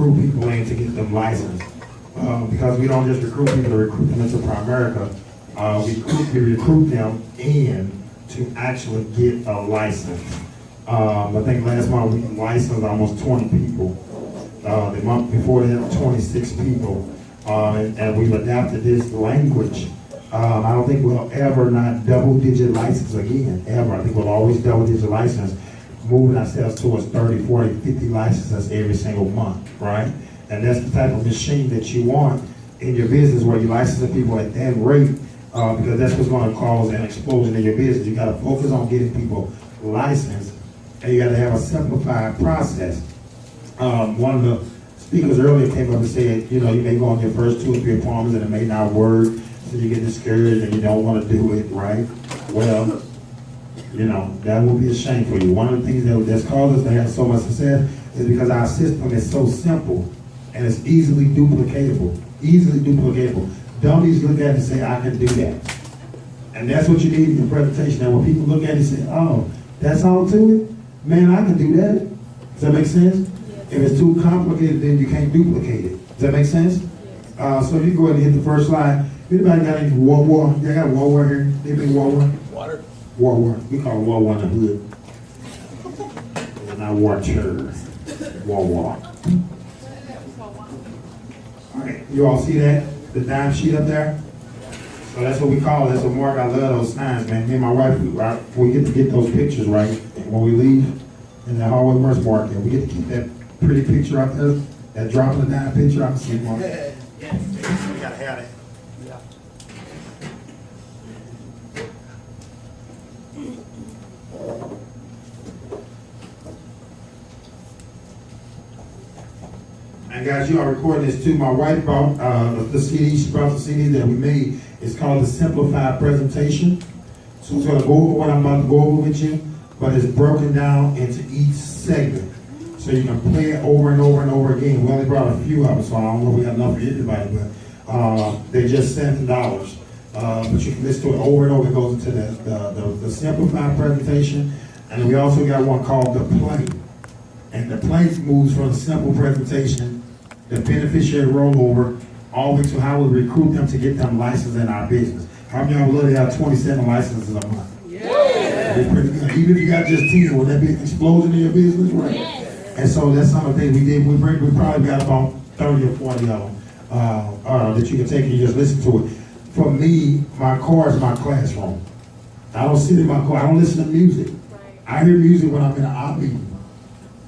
recruit people in to get them licensed. Because we don't just recruit people to recruit them into Primerica. We recruit them in to actually get a license. I think last month we licensed almost 20 people. The month before that, 26 people. And we've adapted this language. I don't think we'll ever not double-digit license again, ever. I think we'll always double-digit license, moving ourselves towards 30, 40, 50 licenses every single month, right? And that's the type of machine that you want in your business, where you license the people at that rate, because that's what's going to cause an explosion in your business. You got to focus on getting people licensed, and you got to have a simplified process. One of the speakers earlier came up and said, you know, you may go on your first 2 or 3 appointments and it may not work, so you get discouraged and you don't want to do it, right? Well, you know, that will be a shame for you. One of the things that's caused us to have so much success is because our system is so simple and it's easily duplicatable. Easily duplicatable. Dummies look at it and say, I can do that. And that's what you need in your presentation. And when people look at it and say, oh, that's all to it? Man, I can do that. Does that make sense? If it's too complicated, then you can't duplicate it. Does that make sense? So you go ahead and hit the first slide. Anybody got any war? They got war here? Anybody war? Water. War. We call it war in the hood. Not water. War. All right, you all see that? The dime sheet up there? So that's what we call it. That's what Mark, I love those signs, man. Me and my wife, we get to get those pictures right. And when we leave in the hallway, where's Mark? We get to keep that pretty picture out there, that drop of the dime picture. I can see Mark. Yes, we gotta have it. Yeah. And guys, you are recording this too. My wife brought the CD. She brought the CD that we made. It's called the Simplified Presentation. So it's going to go over what I'm about to go over with you, but it's broken down into each segment. So you can play it over and over and over again. We only brought a few of them, so I don't know if we have enough for everybody, but they're just $7. But you can listen to it over and over. It goes into the Simplified Presentation. And we also got one called the Play. And the play moves from the simple presentation, the beneficiary rollover, all the way to how we recruit them to get them licensed in our business. How many of y'all literally have 27 licenses a month? Yeah. Pretty good. Even if you got just 10, will that be an explosion in your business? Right. Yes. And so that's some of the things we did. We probably got about 30 or 40 of them that you can take and you just listen to it. For me, my car is my classroom. I don't sit in my car. I don't listen to music. I hear music when I'm in an op meeting.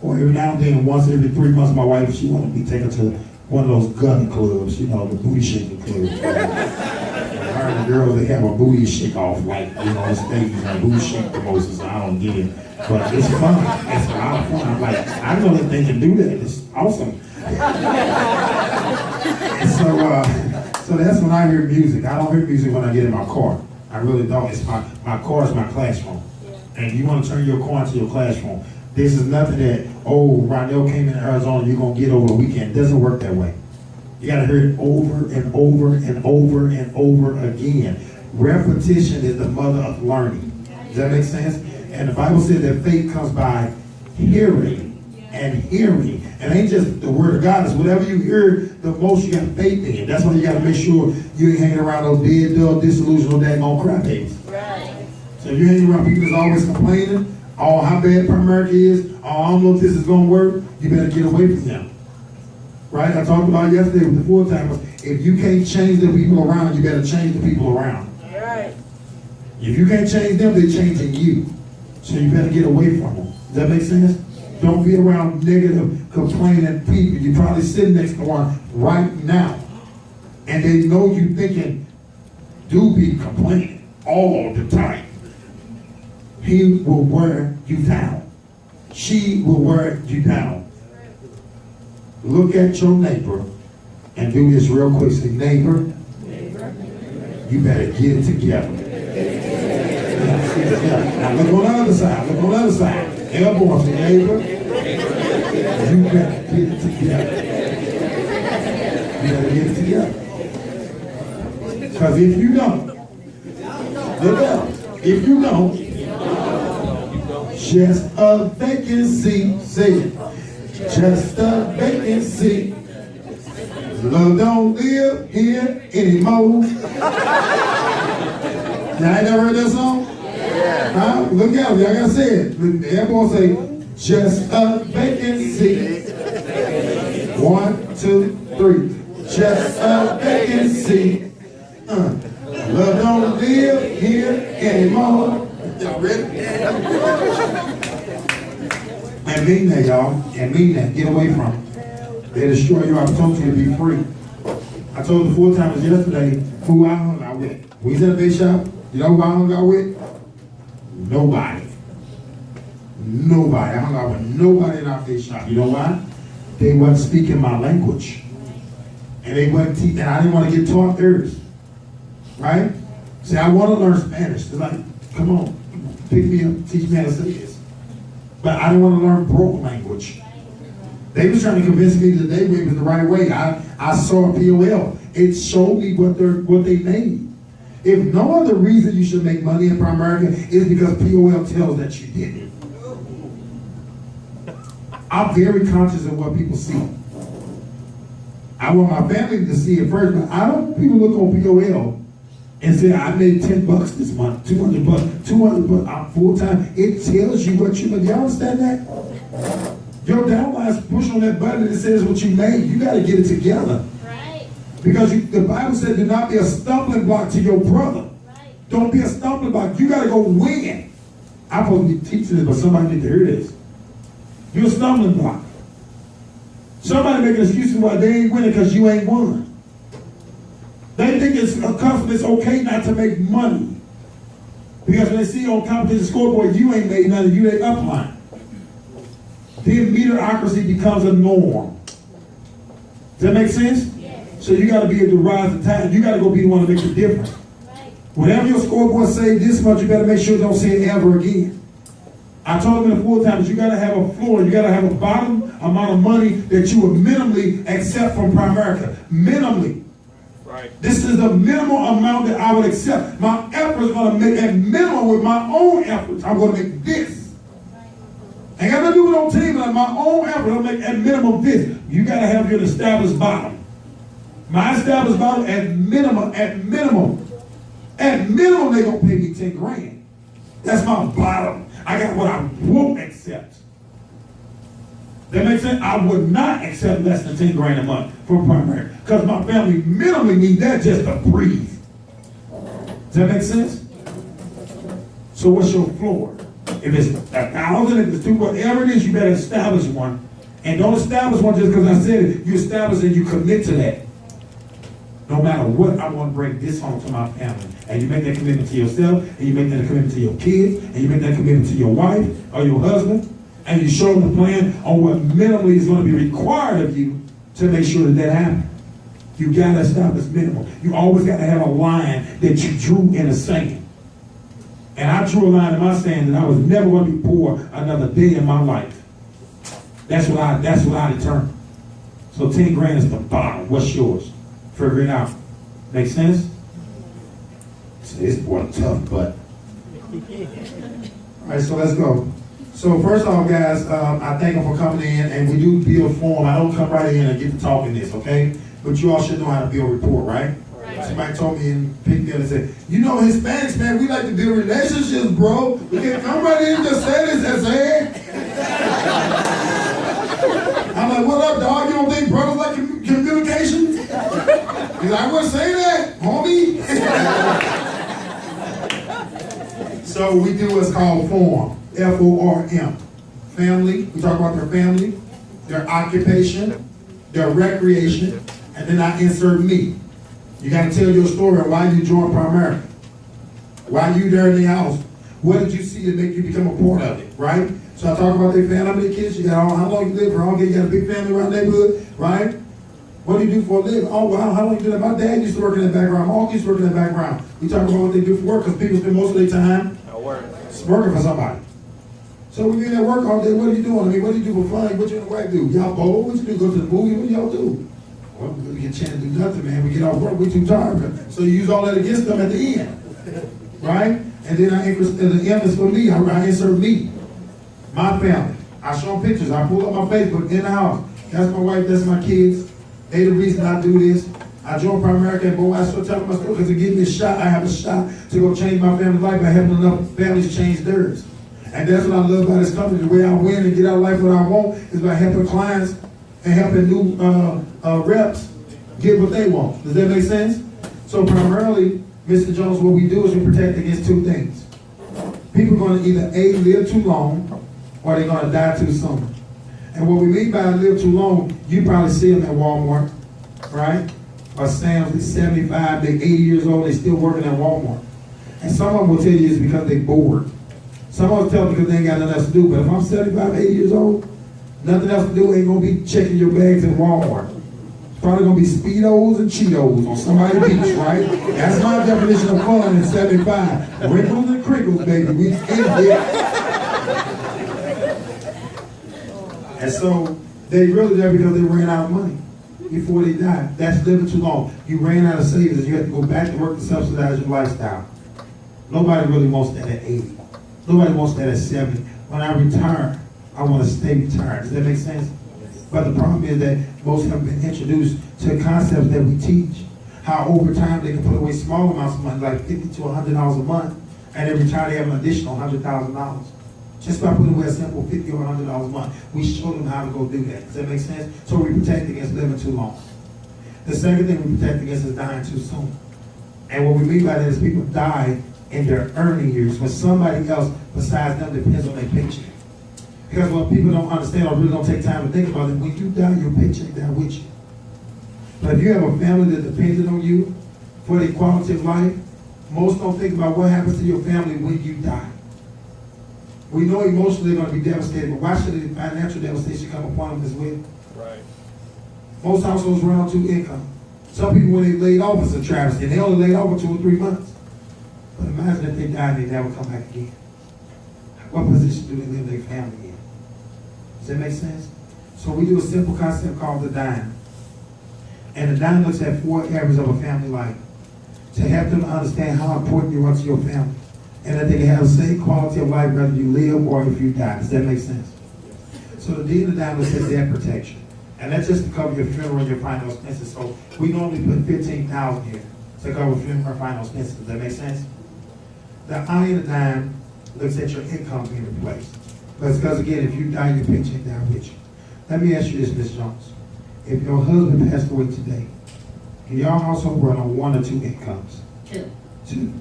Or every now and then, once every 3 months, my wife, she wanted me to take her to one of those gun clubs, you know, the booty shaking clubs. Her and the girls, they have a booty shake off, like, you know, on stage, and booty shake promotions. I don't get it. But it's fun. It's a lot of fun. I'm like, I know that they can do that. It's awesome. And so that's when I hear music. I don't hear music when I get in my car. I really don't. It's my car is my classroom. And you want to turn your car into your classroom. This is nothing that, oh, Ronnell came in Arizona, you're going to get over the weekend. It doesn't work that way. You got to hear it over and over and over and over again. Repetition is the mother of learning. Does that make sense? And the Bible says that faith comes by hearing and hearing. And it ain't just the word of God. It's whatever you hear the most, you got faith in. That's why you got to make sure you ain't hanging around those dead, dull, disillusional, daggone crybabies. Right. So if you're hanging around people that's always complaining, oh, how bad Primerica is, oh, I don't know if this is going to work, you better get away from them. Right? I talked about yesterday with the full-timers. If you can't change the people around, you better change the people around. Right. If you can't change them, they're changing you. So you better get away from them. Does that make sense? Don't be around negative, complaining people. You're probably sitting next to one right now. And they know you thinking, do be complaining all the time. He will wear you down. She will wear you down. Look at your neighbor and do this real quick. Say, neighbor, you better get it together. Now look on the other side. Look on the other side. Elbow, say, neighbor, you better get it together. You better get it together. Because if you don't, look out. If you don't, just a vacancy, say it. just a vacancy. Love don't live here anymore. Y'all ain't never heard that song? Yeah. Huh? Look out, y'all gotta say it. Everyone say, just a vacancy. 1, 2, 3. Just a vacancy. Love don't live here anymore. Y'all ready? And mean that, y'all. And mean that. Get away from it. They destroy your opportunity to be free. I told the full-timers yesterday who I hung out with. We was at a big shop. You know who I hung out with? Nobody. Nobody. I hung out with nobody in our big shop. You know why? They wasn't speaking my language. And they wasn't teaching. And I didn't want to get taught theirs. Right? See, I want to learn Spanish. They're like, come on, pick me up, teach me how to say this. But I didn't want to learn broke language. They was trying to convince me that they way was the right way. I saw POL. It showed me what they made. If no other reason you should make money in Primerica is because POL tells that you didn't. I'm very conscious of what people see. I want my family to see it first, but I don't. People look on POL and say, I made $10 this month, $200, $200. I'm full time. It tells you what you made. Do you understand that? Your downline's push on that button and it says what you made. You got to get it together. Right. Because the Bible said, do not be a stumbling block to your brother. Right. Don't be a stumbling block. You got to go win. I'm supposed to be teaching this, but somebody need to hear this. You're a stumbling block. Somebody making excuses why they ain't winning because you ain't won. They think it's okay not to make money. Because when they see you on competition scoreboard, you ain't made nothing, you ain't upline. Then mediocrity becomes a norm. Does that make sense? Yes. So you got to be able to rise the tide. You got to go be the one to make the difference. Right. Whatever your scoreboard say this much, you better make sure you don't say it ever again. I told them in the full time that you got to have a floor. You got to have a bottom amount of money that you would minimally accept from Primerica. Minimally. Right. This is the minimum amount that I would accept. My effort is going to make at minimum with my own efforts. I'm going to make this. Ain't got nothing to do with no team, but my own effort, I'll make at minimum this. You got to have your established bottom. My established bottom at minimum, they're going to pay me 10 grand. That's my bottom. I got what I won't accept. That makes sense? I would not accept less than 10 grand a month for primary. Because my family minimally need that just to breathe. Does that make sense? So what's your floor? If it's 1,000, if it's 2, whatever it is, you better establish one. And don't establish one just because I said it. You establish and you commit to that. No matter what, I want to bring this home to my family. And you make that commitment to yourself, and you make that commitment to your kids, and you make that commitment to your wife or your husband, and you show them the plan on what minimally is going to be required of you to make sure that that happens. You got to establish minimum. You always got to have a line that you drew in the sand. And I drew a line in my sand that I was never going to be poor another day in my life. That's what I determined. So 10 grand is the bottom. What's yours? Figure it out. Make sense? This boy tough, but. All right, so let's go. So first off, guys, I thank them for coming in, and we do build form. I don't come right in and get to talking this, okay? But you all should know how to build rapport, right? Right. Somebody told me in Pickville and said, you know, Hispanics, man, we like to build relationships, bro. We can't come right in and just say this and say it. I'm like, what up, dog? You don't think brothers like communication? He's like, I wouldn't say that, homie. So we do what's called form, F-O-R-M. Family, we talk about their family, their occupation, their recreation, and then I insert me. You got to tell your story on why you joined Primerica. Why you there in the house. What did you see that make you become a part of it, right? So I talk about their family, their kids. You got how long you live for? You got a big family around the neighborhood, right? What do you do for a living? Oh, wow, how long you do that? My dad used to work in that background. My uncle used to work in that background. We talk about what they do for work because people spend most of their time working for somebody. So we be at work all day. What are you doing? I mean, what do you do for fun? What you and the wife do? Y'all bowl? What you do? Go to the movie? What do y'all do? Well, we get a chance to do nothing, man. We get off work. We too tired. So you use all that against them at the end, right? And then the end is for me. I insert me, my family. I show them pictures. I pull up my Facebook in the house. That's my wife, that's my kids. They the reason I do this. I joined Primerica, and boy, I still tell my story because it gives me a shot. I have a shot to go change my family's life by helping enough families change theirs. And that's what I love about this company. The way I win and get out of life what I want is by helping clients and helping new reps get what they want. Does that make sense? So primarily, Mr. Jones, what we do is we protect against two things. People are going to either A, live too long, or they're going to die too soon. And what we mean by live too long, you probably see them at Walmart, right? Or Sam's, they're 75, they're 80 years old, they're still working at Walmart. And some of them will tell you it's because they're bored. Some of them tell me because they ain't got nothing else to do. But if I'm 75, 80 years old, nothing else to do, ain't going to be checking your bags at Walmart. It's probably going to be Speedos and Cheetos on somebody's beach, right? That's my definition of fun at 75. Wrinkles and crinkles, baby. We in here. And so they really there because they ran out of money before they died. That's living too long. You ran out of savings. You have to go back to work to subsidize your lifestyle. Nobody really wants that at 80. Nobody wants that at 70. When I retire, I want to stay retired. Does that make sense? But the problem is that most have been introduced to concepts that we teach. How over time they can put away small amounts of money, like $50 to $100 a month, and then retire, they have an additional $100,000. Just by putting away a simple $50 or $100 a month, we show them how to go do that. Does that make sense? So we protect against living too long. The second thing we protect against is dying too soon. And what we mean by that is people die in their earning years when somebody else besides them depends on their paycheck. Because what people don't understand or really don't take time to think about it, when you die, your paycheck die with you. But if you have a family that depends on you for their quality of life, most don't think about what happens to your family when you die. We know emotionally they're going to be devastated, but why should the financial devastation come upon them as well? Right. Most households run on 2 income. Some people, when they laid off, it's a travesty. They only laid off for 2 or 3 months. But imagine if they die and they never come back again. What position do they live their family in? Does that make sense? So we do a simple concept called the dime. And the dime looks at 4 areas of a family life to help them understand how important you are to your family. And that they can have the same quality of life whether you live or if you die. Does that make sense? So the D in the dime looks at debt protection. And that's just to cover your funeral and your final expenses. So we normally put $15,000 here to cover funeral and final expenses. Does that make sense? The I in the dime looks at your income being replaced. Because again, if you die, your paycheck down with you. Let me ask you this, Ms. Jones. If your husband passed away today, can your household run on 1 or 2 incomes? 2. 2.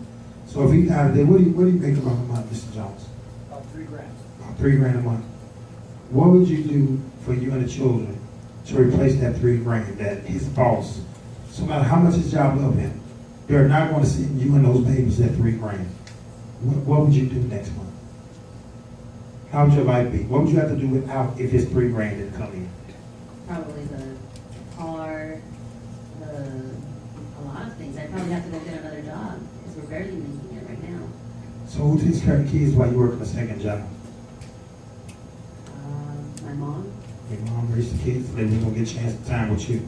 So if he died today, what do you make about a month, Mr. Jones? About $3 grand. About $3 grand a month. What would you do for you and the children to replace that $3 grand that his boss, no matter how much his job love him, they're not going to send you and those babies that $3 grand. What would you do next month? How would your life be? What would you have to do without if his $3 grand didn't come in? Probably the car, a lot of things. I'd probably have to go get another job because we're barely making it right now. So who takes care of the kids while you work a second job? My mom. Your mom raised the kids, maybe we're going to get a chance to time with you.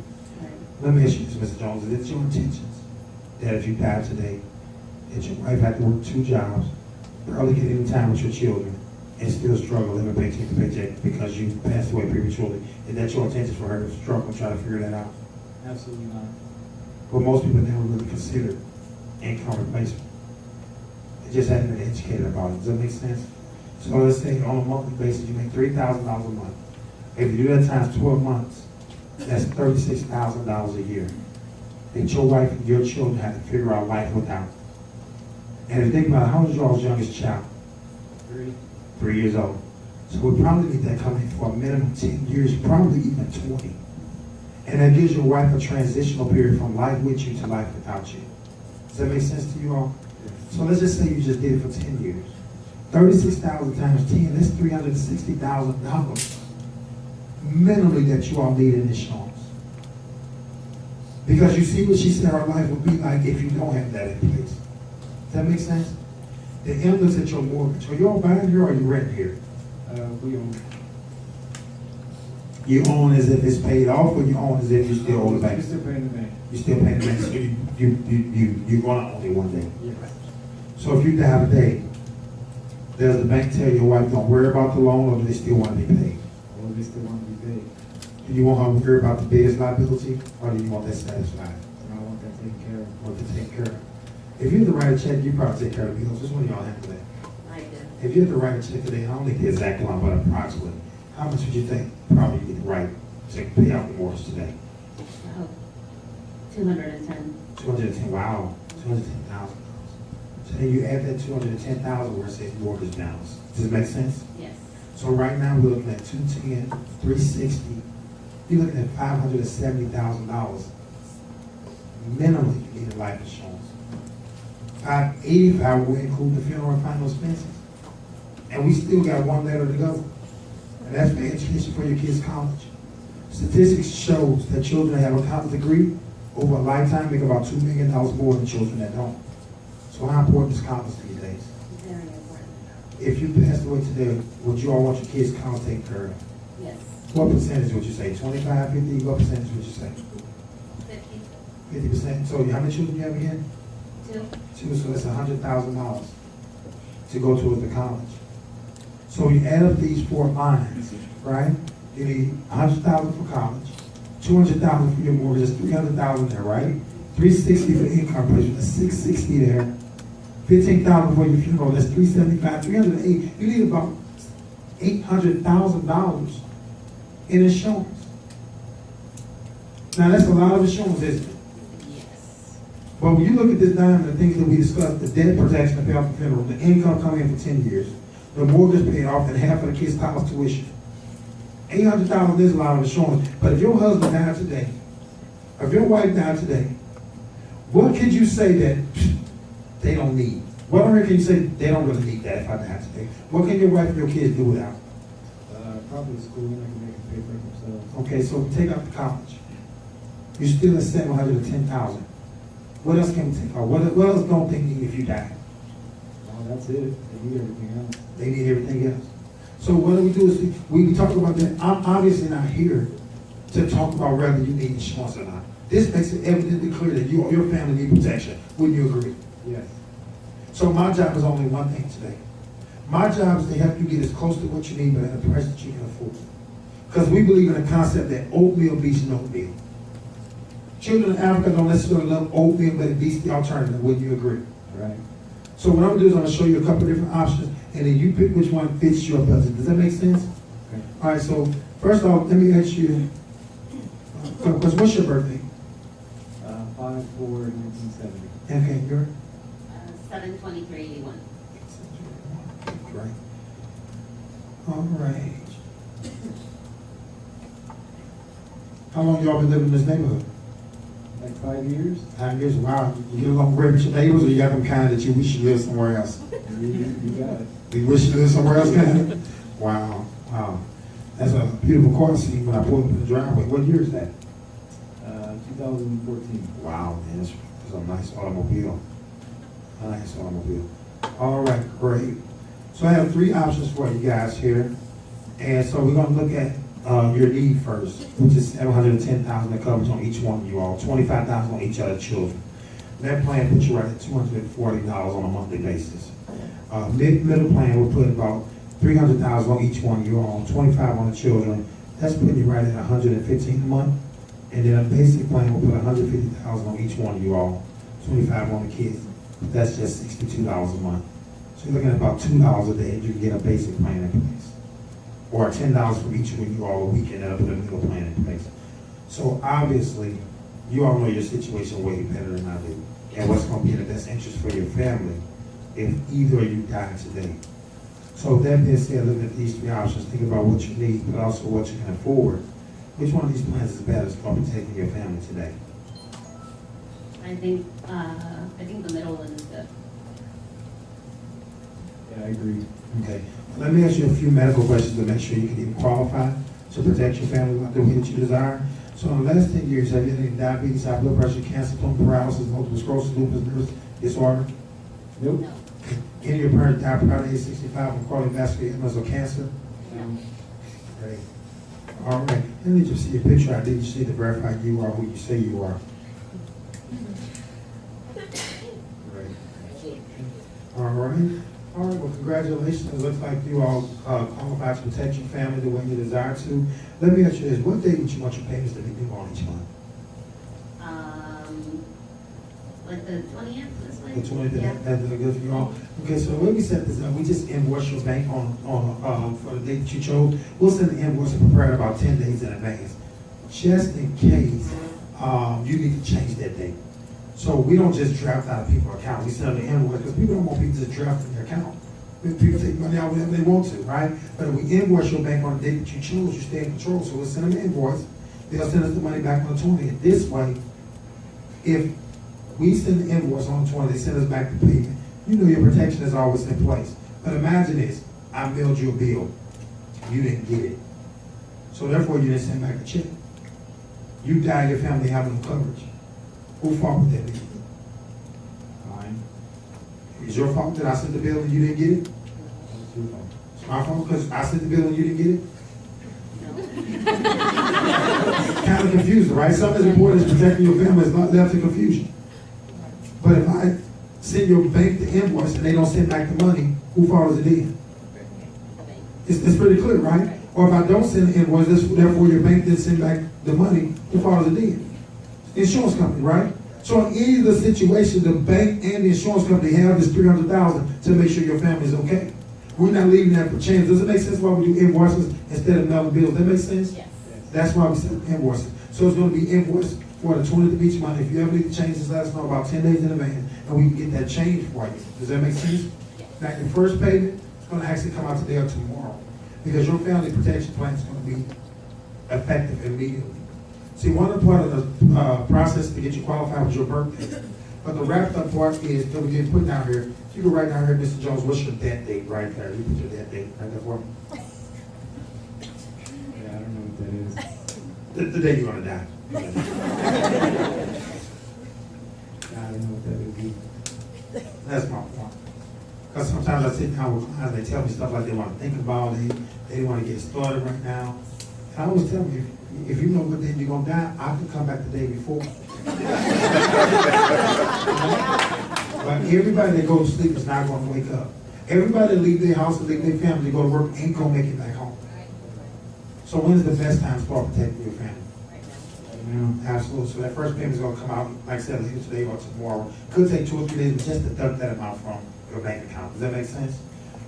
Right. Let me ask you this, Mr. Jones. Is it your intentions that if you die today, that your wife had to work 2 jobs, barely get any time with your children, and still struggle living paycheck to paycheck because you passed away prematurely? Is that your intention for her to struggle and try to figure that out? Absolutely not. But most people never really consider income replacement. They just haven't been educated about it. Does that make sense? So let's say on a monthly basis you make $3,000 a month. If you do that times 12 months, that's $36,000 a year that your wife and your children have to figure out life without. And if you think about it, how old is your youngest child? 3. 3 years old. So we probably need that coming for a minimum 10 years, probably even 20. And that gives your wife a transitional period from life with you to life without you. Does that make sense to you all? So let's just say you just did it for 10 years. 36,000 times 10, that's $360,000 minimally that you all need in insurance. Because you see what she said her life would be like if you don't have that in place. Does that make sense? The M looks at your mortgage. Are you all buying here or are you renting here? We own. You own as if it's paid off, or you own as if you still owe the bank? We're still paying the bank. You still paying the bank, so you're gonna own it one day. Yeah. So if you die today, Does the bank tell your wife don't worry about the loan, or do they still want to be paid? Or they still want to be paid. Do you want her to worry about the biggest liability, or do you want that satisfied? And I want that taken care of. Want to take care of? If you had to write a check, you probably take care of the bills. Just one of y'all handle that. I do. If you had to write a check today, I don't think the exact amount, but approximately, how much would you think probably you could write to pay out the mortgage today? Oh, 210. 210, wow, $210,000. So then you add that 210,000 where it says mortgage balance. Does it make sense? Yes. So right now, we're looking at 210, 360. You're looking at $570,000 minimally you need a life insurance. 585 will include the funeral and final expenses. And we still got one letter to go. And that's for education for your kids' college. Statistics shows that children that have a college degree over a lifetime make about $2 million more than children that don't. So how important is college these days? Very important. If you passed away today, would you all want your kids' college taken care of? Yes. What percentage would you say? 25, 50? What percentage would you say? 50. 50%. So how many children do you have again? 2. 2, so that's $100,000 to go towards the college. So you add up these 4 lines, right? You need $100,000 for college, $200,000 for your mortgage, that's $300,000 there, right? $360 for income appraisal, that's $660 there. $15,000 for your funeral, that's $375, $308. You need about $800,000 in insurance. Now that's a lot of insurance, isn't it? Yes. But when you look at this diamond, the things that we discussed, the debt protection to pay off the funeral, the income coming in for 10 years, the mortgage paid off, and half of the kids' college tuition. $800,000 is a lot of insurance. But if your husband died today, or if your wife died today, what could you say that they don't need? What can you say they don't really need that if I die today? What can your wife and your kids do without? Probably schooling, I can make them pay for it themselves. Okay, so take out the college. You're still at $710,000. What else can we take out? What else don't they need if you die? Oh, that's it. They need everything else. They need everything else. So what do? Is we talk about that. I'm obviously not here to talk about whether you need insurance or not. This makes it evidently clear that you or your family need protection. Wouldn't you agree? Yes. So my job is only one thing today. My job is to help you get as close to what you need, but at a price that you can afford. Because we believe in the concept that oatmeal beats no meal. Children in Africa don't necessarily love oatmeal, but it beats the alternative. Wouldn't you agree? Right. So what I'm gonna do is I'm gonna show you a couple of different options, and then you pick which one fits your budget. Does that make sense? Okay. All right, so first off, let me ask you a couple questions. What's your birthday? 5/4/1970. Okay, you're 7/23/81. right. All right. How long y'all been living in this neighborhood? Like 5 years? 5 years. Wow. You get along great with your neighbors, or you got them kind that you wish you lived somewhere else? You got it. You wish you lived somewhere else, kind? Wow. Wow. That's a beautiful car scene when I pulled up in the driveway. What year is that? 2014. Wow, man, that's a nice automobile. Nice automobile. All right, great. So I have 3 options for you guys here. And so we're gonna look at your need first, which is $710,000 that covers on each one of you all, $25,000 on each of the children. That plan puts you right at $240 on a monthly basis. Middle plan will put about $300,000 on each one of you all, $25,000 on the children. That's putting you right at $115 a month. And then a basic plan will put $150,000 on each one of you all, $25,000 on the kids. That's just $62 a month. So you're looking at about $2 a day, and you can get a basic plan in place. Or $10 for each of you all a week, and that'll put a middle plan in place. So obviously, you all know your situation way better than I do, and what's going to be in the best interest for your family if either of you die today. So with that being said, looking at these 3 options, think about what you need, but also what you can afford. Which one of these plans is better for protecting your family today? I think the middle one is good. Yeah, I agree. Okay. Let me ask you a few medical questions to make sure you can even qualify to protect your family the way that you desire. So in the last 10 years, have you had any diabetes, high blood pressure, cancer, bone paralysis, multiple sclerosis, lupus, nervous disorder? Nope. No. Any of your parents died prior to age 65 from cardiovascular illness or cancer? No. Great. All right. Let me just see your picture ID. You see to verify you are who you say you are. Great. All right. All right, well, congratulations. It looks like you all qualify to protect your family the way you desire to. Let me ask you this, what day would you want your payments to be due on each month? Like the 20th this way? The 20th, Yeah. that's good for you all. Okay, so when we set this up, we just invoice your bank on for the date that you chose. We'll send the invoice and prepare it about 10 days in advance, just in case you need to change that date. So we don't just draft out of people's account. We send them the invoice because people don't want people to just draft in their account. People take money out whenever they want to, right? But if we invoice your bank on the date that you choose, you stay in control. So we'll send them the invoice. They'll send us the money back on the 20th. This way, if we send the invoice on the 20th, they send us back the payment, you know your protection is always in place. But imagine this, I mailed you a bill, you didn't get it. So therefore you didn't send back a check. You die, your family have no coverage. Whose fault would that be? Mine. It's your fault that I sent the bill and you didn't get it? That's your fault. It's my fault because I sent the bill and you didn't get it? Kind of confusing, right? Something as important as protecting your family is not left to confusion. But if I send your bank the invoice and they don't send back the money, who fault is it then? It's pretty clear, right? Or if I don't send the invoice, therefore your bank didn't send back the money, who fault is it then? The insurance company, right? So in any of the situations, the bank and the insurance company have this $300,000 to make sure your family is okay. We're not leaving that for chance. Does it make sense why we do invoices instead of mailing bills? That makes sense? Yes. That's why we send invoices. So it's going to be invoiced for the 20th of each month. If you ever need to change this, let us know about 10 days in advance, and we can get that changed for you. Does that make sense? Yes. Now, the first payment is going to actually come out today or tomorrow, because your family protection plan is going to be effective immediately. See, one of the part of the process to get you qualified was your birthday. But the wrapped up part is that we didn't put down here. If you go right down here, Mr. Jones, what's your death date right there? You put your death date right there for me. Yeah, I don't know what that is. The day you're gonna die. I don't know what that is. That's my point. Because sometimes I sit down with clients, they tell me stuff like they want to think about it, they want to get started right now. And I always tell them, if you know what day you're gonna die, I can come back the day before. But everybody that goes to sleep is not gonna wake up. Everybody that leave their house and leave their family to go to work ain't gonna make it back home. So when's the best time to start protecting your family? Absolutely. So that first payment is gonna come out, like I said, later today or tomorrow. Could take 2 or 3 days, but just deduct that amount from your bank account. Does that make sense?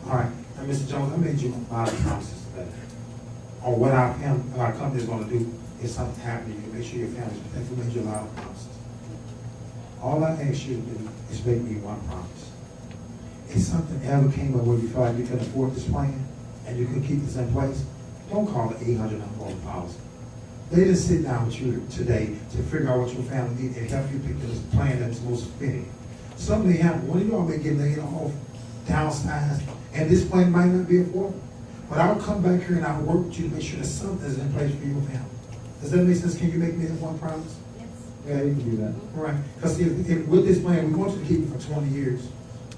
All right. Now, Mr. Jones, I made you a lot of promises today on what our company is gonna do if something happens to you, make sure your family's protected. We made you a lot of promises. All I ask you to do is make me one promise. If something ever came up where you feel like you can afford this plan and you can keep this in place, don't call it $800 policy. They just sit down with you today to figure out what your family needs and help you pick the plan that's most fitting. Something may happen. One of y'all may get laid off, downsized, and this plan might not be affordable. But I'll come back here and I'll work with you to make sure that something is in place for your family. Does that make sense? Can you make me that one promise? Yes. Yeah, you can do that. All right. Because if with this plan, we want you to keep it for 20 years,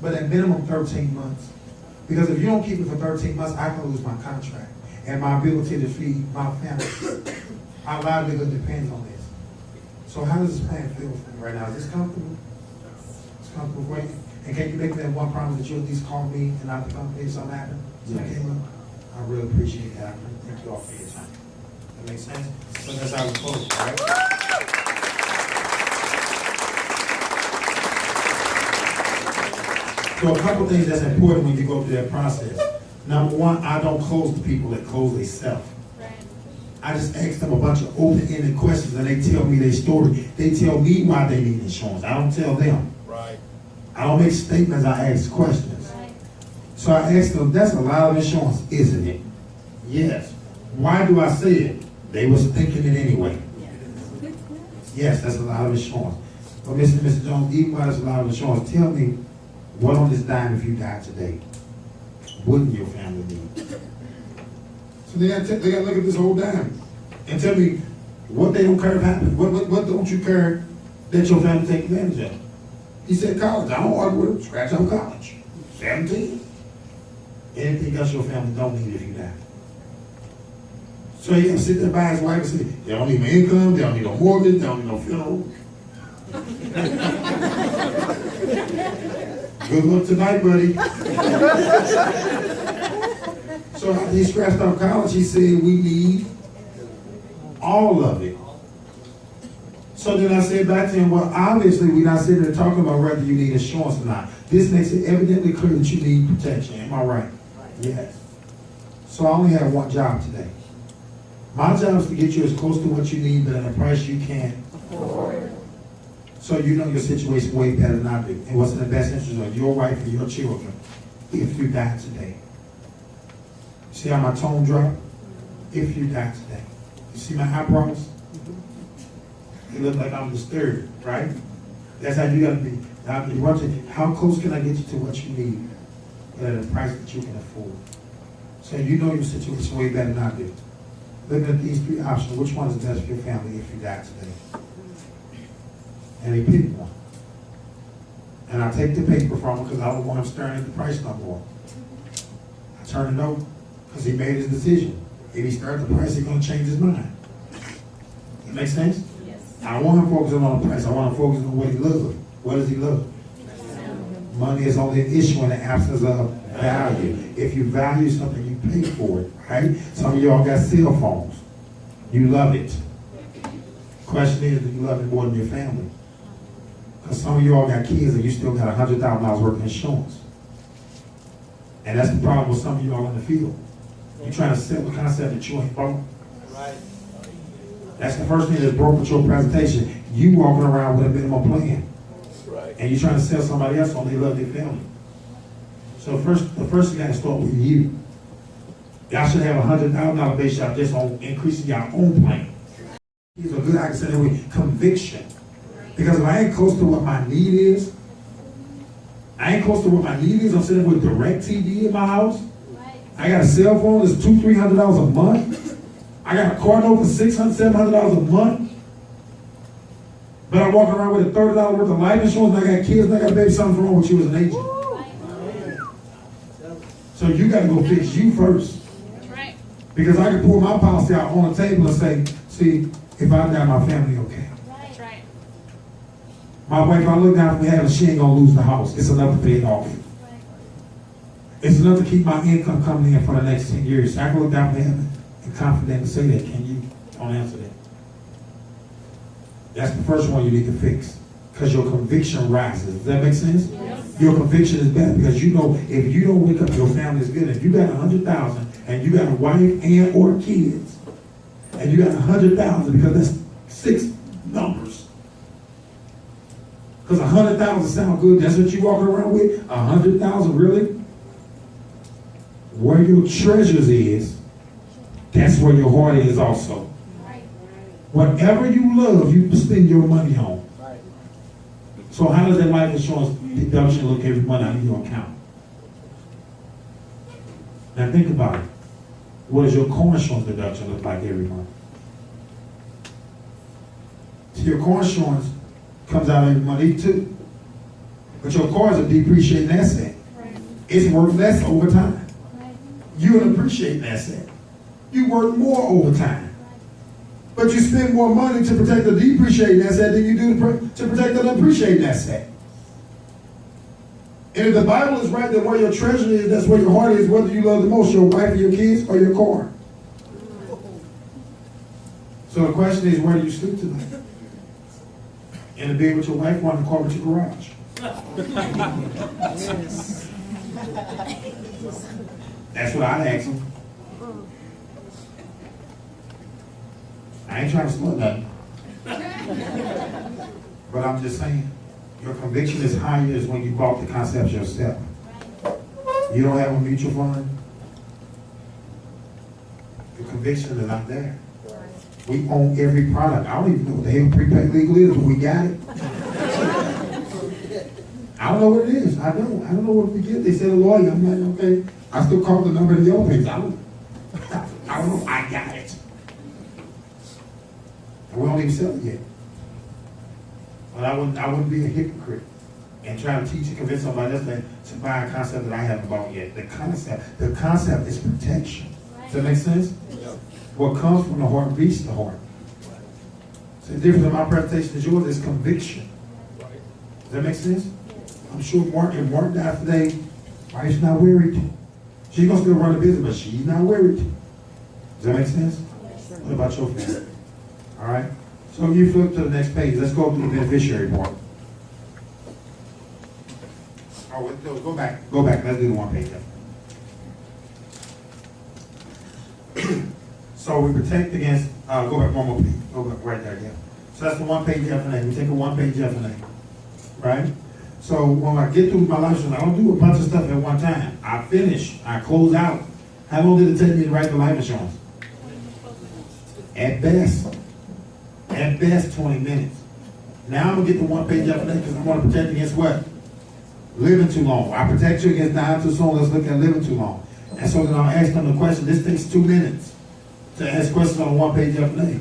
but at minimum 13 months. Because if you don't keep it for 13 months, I can lose my contract and my ability to feed my family. Our livelihood depends on this. So how does this plan feel for you right now? Is this comfortable? It's comfortable for you? And can you make me that one promise that you'll at least call me and not the company if something happens? Yes. I really appreciate that. Thank you all for your time. That makes sense? So that's how we close, all right? So a couple things that's important when you go through that process. Number one, I don't close the people that close themselves. I just ask them a bunch of open-ended questions and they tell me their story. They tell me why they need insurance. I don't tell them. Right. I don't make statements, I ask questions. So I asked them, that's a lot of insurance, isn't it? Yes. Why do I say it? They was thinking it anyway. Yes, that's a lot of insurance. But Mr. Jones, even while that's a lot of insurance, tell me what on this dime if you died today? Wouldn't your family need? So they got to look at this whole dime and tell me what they don't care if happens. What don't you care that your family take advantage of? He said college. I don't argue with him. Scratch on college. 17. Anything else your family don't need if you die. So he got to sit there by his wife and say, they don't need no income, they don't need no mortgage, they don't need no funeral. Good luck tonight, buddy. So after he scratched off college, he said, we need all of it. So then I said back to him, well, obviously we're not sitting there talking about whether you need insurance or not. This makes it evidently clear that you need protection. Am I right? Yes. So I only have one job today. My job is to get you as close to what you need, but at a price you can't afford. So you know your situation way better than I do. And what's in the best interest of your wife and your children if you die today. See how my tone dropped? If you die today. You see my eyebrows? It looks like I'm disturbed, right? That's how you gotta be. Now, you're watching, how close can I get you to what you need, but at a price that you can afford? So you know your situation way better than I do. Looking at these three options, which one is best for your family if you die today? And they pick one. And I take the paper from him because I don't want him staring at the price no more. I turn it over because he made his decision. If he starts the price, he's going to change his mind. That make sense? Yes. I don't want him focusing on the price. I want him focusing on what he loves. What does he love? Money is only an issue in the absence of value. If you value something, you pay for it, right? Some of y'all got cell phones. You love it. Question is, do you love it more than your family? Because some of you all got kids and you still got $100,000 worth of insurance. And that's the problem with some of you all in the field. You're trying to sell a concept that you ain't bought. Right. That's the first thing that's broke with your presentation. You walking around with a minimum plan. Right. And you're trying to sell somebody else on they love their family. So the first you got to start with you. Y'all should have $100,000 base shop just on increasing your own plan. Here's a good, I can say that with conviction. Because if I ain't close to what my need is, I'm sitting with direct TV in my house. I got a cell phone that's $200-300 a month. I got a car note for $600-700 a month. But I'm walking around with a $30 worth of life insurance, and I got kids, and I got a baby. Something's wrong with you as an agent. So you got to go fix you first. Right. Because I can pull my policy out on the table and say, see, if I die, my family okay. That's right. My wife, I look down from heaven, she ain't gonna lose the house. It's enough to pay it off. It's enough to keep my income coming in for the next 10 years. So I can look down from heaven and confidently say that. Can you? Don't answer that. That's the first one you need to fix. Because your conviction rises. Does that make sense? Yes. Your conviction is better because you know if you don't wake up, your family is good. If you got $100,000 and you got a wife and or kids, and you got $100,000 because that's 6 numbers. Because 100,000 sound good. That's what you walking around with? 100,000, really? Where your treasures is, that's where your heart is also. Whatever you love, you spend your money on. Right. So how does that life insurance deduction look every month out of your account? Now think about it. What does your car insurance deduction look like every month? So your car insurance comes out every month too. But your car is a depreciating asset. It's worth less over time. You're an appreciating asset. You work more over time. But you spend more money to protect the depreciating asset than you do to protect the appreciating asset. And if the Bible is right, then where your treasure is, that's where your heart is, whether you love the most, your wife or your kids or your car. So the question is, where do you sleep tonight? In the bed with your wife or in the car with your garage? That's what I'd ask them. I ain't trying to slow nothing. But I'm just saying, your conviction is higher is when you bought the concept yourself. You don't have a mutual fund. Your conviction is not there. We own every product. I don't even know what the hell prepaid legal is, but we got it. I don't know what it is. I don't know what we get. They said a lawyer. I'm like, okay. I still call the number of the yellow pages. I don't know. I got it. And we don't even sell it yet. But I wouldn't be a hypocrite and try to teach and convince somebody else to buy a concept that I haven't bought yet. The concept is protection. Does that make sense? Yeah. What comes from the heart reaches the heart. So the difference in my presentation is yours is conviction. Right. Does that make sense? I'm sure if Mark dies today, wife's not worried. She's gonna still run the business, but she's not worried. Does that make sense? What about your family? All right. So you flip to the next page. Let's go to the beneficiary part. Oh, wait, no, go back. Go back. Let's do the one page. So we protect against, go back one more page. Go back right there, yeah. So that's the one page F&A. We take a one page F&A, right? So when I get through my life insurance, I don't do a bunch of stuff at one time. I finish, I close out. How long did it take me to write the life insurance? At best 20 minutes. Now I'm gonna get the one page F&A because I want to protect against what? Living too long. I protect you against dying too soon. Let's look at living too long. And so then I'll ask them the question. This takes 2 minutes to ask questions on a one page F&A.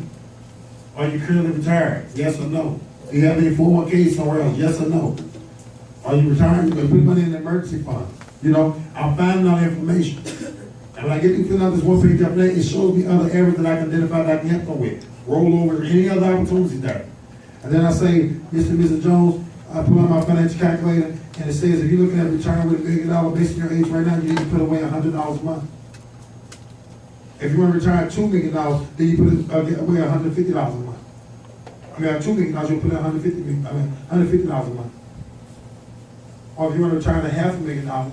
Are you currently retired? Yes or no? Do you have any 401ks somewhere else? Yes or no? Are you retired? You can put money in the emergency fund. You know, I'm finding out information. And when I get to fill out this one page F&A, it shows me other areas that I can identify that I can help them with. Rollover, any other opportunities there. And then I say, Mr. and Mrs. Jones, I pull out my financial calculator, and it says if you're looking at retirement with $1 million based on your age right now, you need to put away $100 a month. If you want to retire $2 million, then you put away $150 a month. I mean, $2 million, you'll put $150 a month. Or if you want to retire $500,000,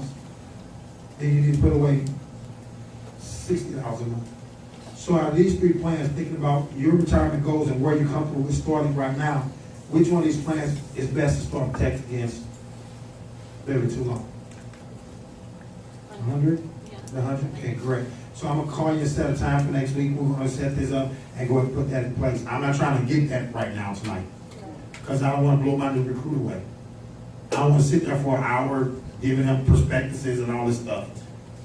then you need to put away $60 a month. So out of these 3 plans, thinking about your retirement goals and where you're comfortable with starting right now, which one of these plans is best to start protecting against living too long? 100? Yeah. The 100? Okay, great. So I'm gonna call you and set a time for next week. We're gonna set this up and go ahead and put that in place. I'm not trying to get that right now tonight because I don't want to blow my new recruit away. I don't want to sit there for an hour giving them prospectuses and all this stuff.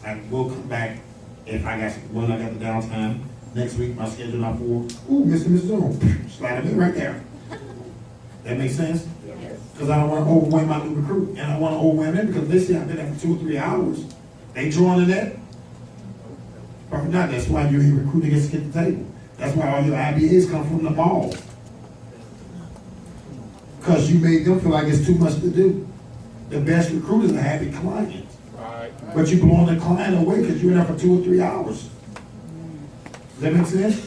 And we'll come back if I got when I got the downtime next week. My schedule not for. Ooh, Mr. and Mrs. Jones, slide them in right there. That makes sense? Yes. Because I don't want to overwhelm my new recruit, and I want to overwhelm them because listen, I've been there for 2 or 3 hours. They joining that. Probably not. That's why you're here recruiting gets to get the table. That's why all your IBAs come from the mall. Because you made them feel like it's too much to do. The best recruit is a happy client. Right. But you blowing the client away because you're in there for 2 or 3 hours. Does that make sense?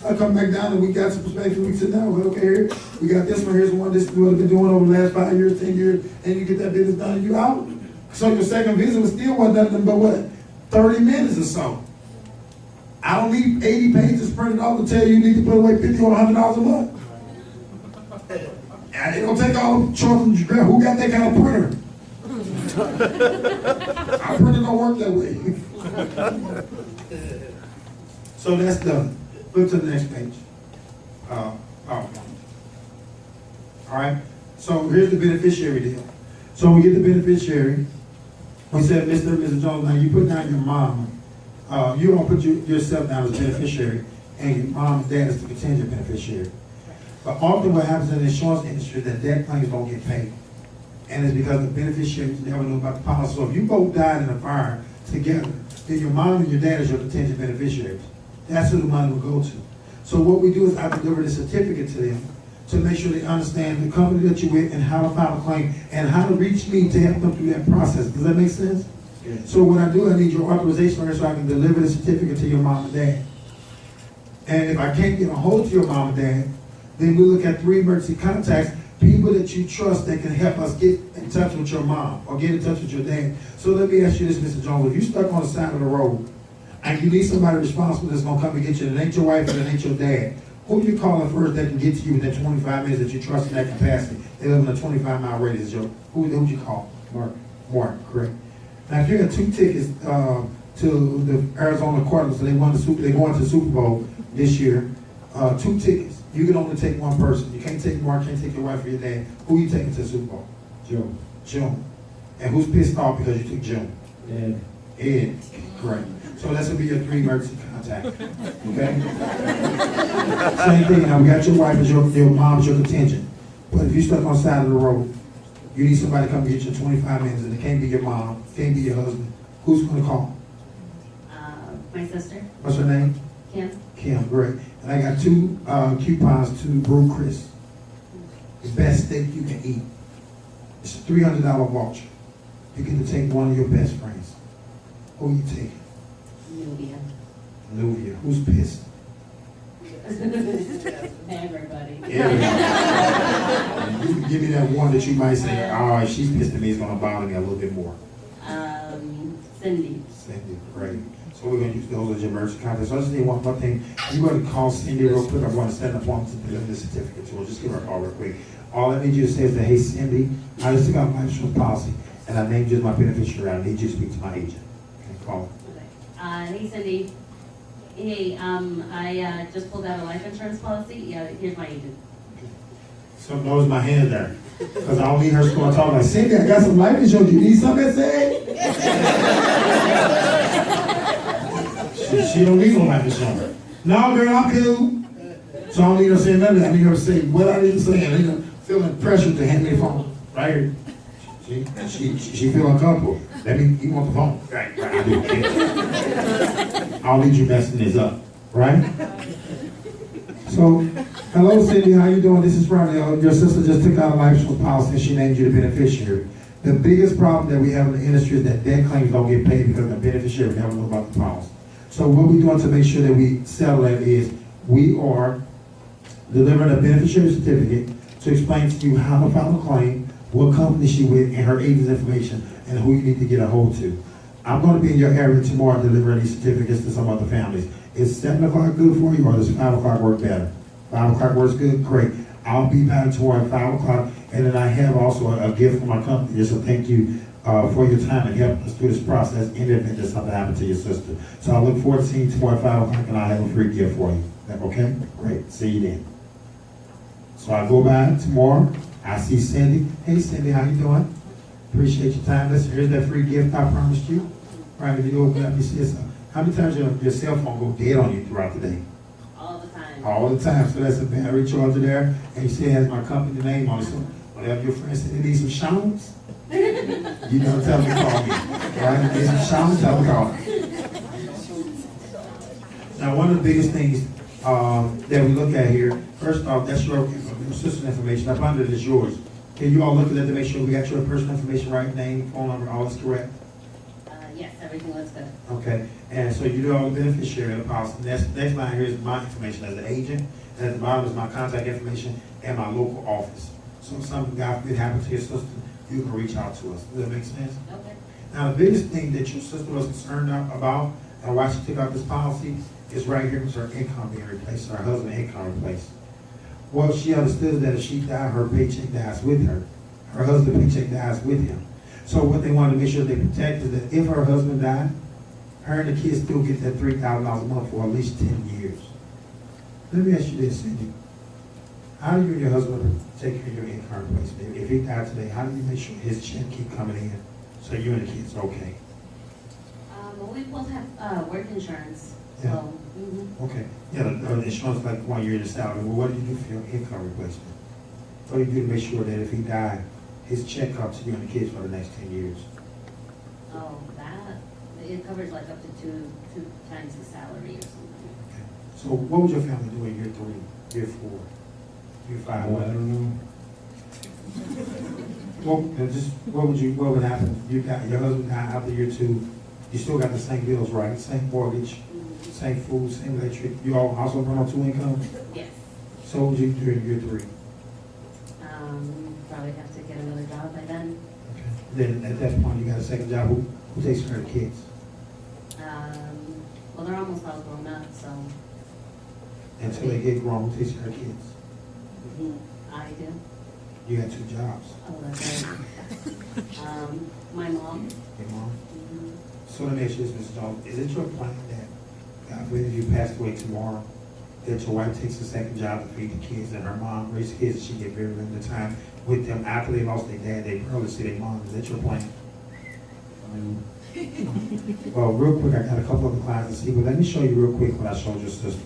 I come back down and we got some perspective. We sit down. Well, okay, here we got this one. Here's one. This is what I've been doing over the last 5 years, 10 years, and you get that business done and you out. So your second visit was still wasn't nothing but what? 30 minutes or so. I don't need 80 pages printed off to tell you need to put away $50 or $100 a month. And it don't take all the choices you grab. Who got that kind of printer? Our printer don't work that way. So that's done. Flip to the next page. All right. So here's the beneficiary deal. So we get the beneficiary. We said, Mr. and Mrs. Jones, now you put down your mom. You don't put yourself down as beneficiary, and your mom and dad is the contingent beneficiary. But often what happens in the insurance industry is that death claims don't get paid. And it's because the beneficiaries never know about the policy. So if you both died in a fire together, then your mom and your dad is your contingent beneficiaries. That's who the money will go to. So what we do is I deliver the certificate to them to make sure they understand the company that you're with and how to file a claim and how to reach me to help them through that process. Does that make sense? Yes. So what I do, I need your authorization letter so I can deliver the certificate to your mom and dad. And if I can't get a hold of your mom and dad, then we look at 3 emergency contacts, people that you trust that can help us get in touch with your mom or get in touch with your dad. So let me ask you this, Mr. Jones. If you're stuck on the side of the road and you need somebody responsible that's going to come and get you, that ain't your wife and that ain't your dad, who you calling first that can get to you within 25 minutes that you trust in that capacity? They live in a 25-mile radius. Who you call? Mark, correct. Now, if you got 2 tickets to the Arizona Cardinals, so they going to the Super Bowl this year, 2 tickets. You can only take 1 person. You can't take Mark, can't take your wife or your dad. Who you taking to the Super Bowl? Joe. And who's pissed off because you took Joe? Ed. Great. So that's gonna be your 3 emergency contacts. Okay? Same thing. Now we got your wife as your mom as your contingent. But if you're stuck on the side of the road, you need somebody to come get you in 25 minutes, and it can't be your mom, it can't be your husband. Who's gonna call? My sister. What's her name? Kim, great. And I got 2 coupons to Brew Chris. The best steak you can eat. It's a $300 voucher. You get to take one of your best friends. Who you taking? Nubia. Nubia. Who's pissed? Everybody. Yeah. You can give me that one that you might say, oh, if she's pissed at me, it's going to bother me a little bit more. Cindy. Cindy, great. So we're going to use those as your emergency contacts. So I just need one more thing. You're going to call Cindy real quick. I'm going to send a form to deliver the certificate to her. Just give her a call real quick. All I need you to say is that, hey, Cindy, I just took out my insurance policy, and I named you as my beneficiary. I need you to speak to my agent. Okay, call her. Okay. Hey Cindy. Hey, I just pulled out a life insurance policy. Yeah, here's my agent. Something knows my hand there. Because I don't need her to go and talk like, Cindy, I got some life insurance. You need something that say? she don't need no life insurance. No, girl, I'm cool. So I don't need her to say nothing. I need her to say what I need to say. I need her feeling pressure to hand me the phone. Right here. She feel uncomfortable. You want the phone? Right, I do. I don't need you messing this up. Right? So, hello Cindy, how you doing? This is Ronnell. Your sister just took out a life insurance policy and she named you the beneficiary. The biggest problem that we have in the industry is that debt claims don't get paid because the beneficiary never know about the policy. So what we're doing to make sure that we settle that is we are delivering a beneficiary certificate to explain to you how to file a claim, what company she with, and her agent's information, and who you need to get a hold to. I'm going to be in your area tomorrow delivering these certificates to some other families. Is 7 o'clock good for you, or does 5 o'clock work better? 5 o'clock works good? Great. I'll be back tomorrow at 5 o'clock, and then I have also a gift from my company. Just a thank you for your time and help us through this process in the event that something happened to your sister. So I look forward to seeing you tomorrow at 5 o'clock, and I have a free gift for you. Okay? Great. See you then. So I go by tomorrow. I see Cindy. Hey, Cindy, how you doing? Appreciate your time. Listen, here's that free gift I promised you. Right, if you open up, you see it. How many times your cell phone go dead on you throughout the day? All the time. All the time. So that's a battery charger there. And you see it has my company name on it. So whenever your friends say they need some showers, you know, tell them to call me. Right? Need some showers, tell them to call me. Now, one of the biggest things that we look at here, first off, that's your sister's information. Up under it is yours. Can you all look at that to make sure we got your personal information right? Name, phone number, all is correct? Yes, everything looks good. Okay, and so you do all the beneficiary of the policy. Next line here is my information as an agent, and at the bottom is my contact information and my local office. So if something, God forbid, happened to your sister, you can reach out to us. Does that make sense? Okay. Now, the biggest thing that your sister was concerned about and why she took out this policy is right here, was her income being replaced, her husband's income replaced. Well, she understood that if she died, her paycheck dies with her. Her husband's paycheck dies with him. So what they wanted to make sure they protect is that if her husband died, her and the kids still get that $3,000 a month for at least 10 years. Let me ask you this, Cindy. How do you and your husband take care of your income replacement? If he died today, how do you make sure his check keep coming in so you and the kids are okay? Well, we both have work insurance. Yeah. So, Okay. Yeah, the insurance like 1 year in the salary. Well, what do you do for your income replacement? What do you do to make sure that if he died, his check comes to you and the kids for the next 10 years? Oh, it covers like up to two times the salary or something. Okay. So what would your family do in year 3, year 4, year 5? I don't know. What would happen? You got your husband died after year 2. You still got the same bills, right? Same mortgage, same food, same electric. You all also run on 2 incomes? Yes. So what would you do in year 3? Probably have to get another job by then. Okay. Then at that point, you got a second job. Who takes care of the kids? Well, they're almost all grown up, so Until they get grown, who takes care of the kids? I do. You got 2 jobs. Oh, that's right. My mom. Your mom? Mhm. So let me ask you this, Mrs. Jones. Is it your plan that, God forbid, if you passed away tomorrow, that your wife takes a second job to feed the kids and her mom raises kids and she get very limited time with them after they lost their dad, they probably see their mom? Is that your plan? Well, real quick, I got a couple other clients to see, but let me show you real quick what I showed your sister.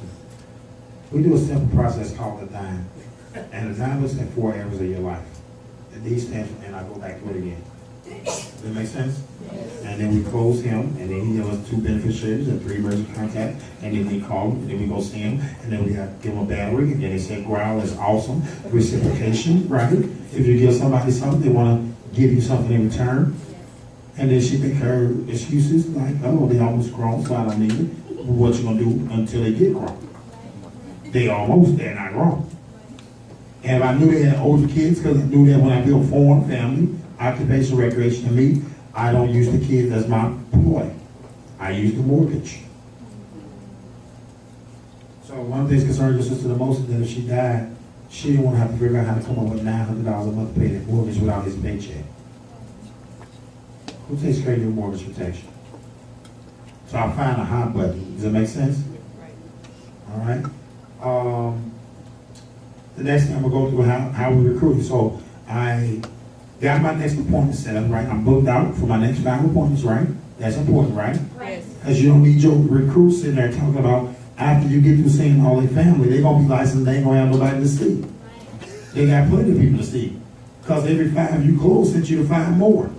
We do a simple process called a dime. And a dime looks at 4 areas of your life. And these stands for, and I go back to it again. Does that make sense? And then we close him, and then he gives us 2 beneficiaries and 3 emergency contacts, and then we call him, and then we go see him, and then we have to give him a battery, and then they say growl is awesome, reciprocation, right? If you give somebody something, they want to give you something in return. And then she make her excuses like, oh, they almost grown, so I don't need it. What you gonna do until they get grown? They're not grown. And if I knew they had older kids, because I knew that when I built foreign family, occupation, recreation, and me, I don't use the kids as my employee. I use the mortgage. So one of the things concerning your sister the most is that if she died, she didn't want to have to figure out how to come up with $900 a month to pay that mortgage without his paycheck. Who takes care of your mortgage protection? So I find a hot button. Does that make sense? All right. The next thing I'm gonna go through how we recruit. So I got my next appointment set up, right? I'm booked out for my next 5 appointments, right? That's important, right? Right. Because you don't need your recruits sitting there talking about after you get through seeing all their family, they're gonna be licensed, they ain't gonna have nobody to see. They got plenty of people to see. Because every 5 you close sent you to 5 more.